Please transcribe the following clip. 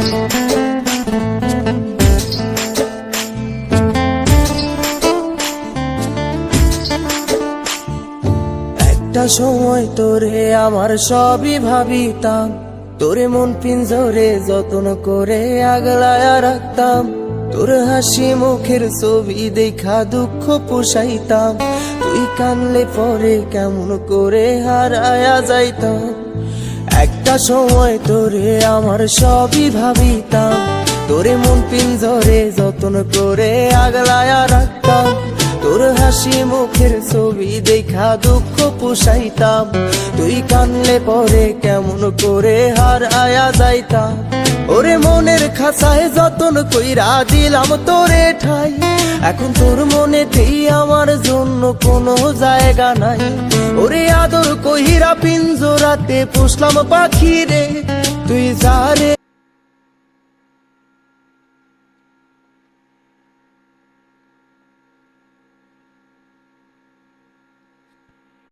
একটা সময় তোরে আমার সবই ভাবিতাম, তোরে মন পিঞ্জরে যত্ন করে আগলায়া রাখতাম। তোর হাসি মুখের ছবি দেখা দুঃখ পোষাইতাম, তুই কানলে পরে কেমন করে হারায়া যাইতাম। একটা সময় তোরে আমার সবই ভাবিতাম, তোরে মন পিঞ্জরে যত্ন করে আগলায়া রাখতাম। তোর হাসি মুখের ছবি দেখা দুঃখ পোষাইতাম, তুই কানলে পরে কেমন করে হারায়া যাইতাম। ওরে মনের খাঁচায় যতন কইরা দিলাম তোরে ঠাই, এখন তোর মনেতেই আমার জন্য কোনো জায়গা নাই। ওরে আদর কইরা পিঞ্জরাতে পুষলাম পাখি রে, তুই যারে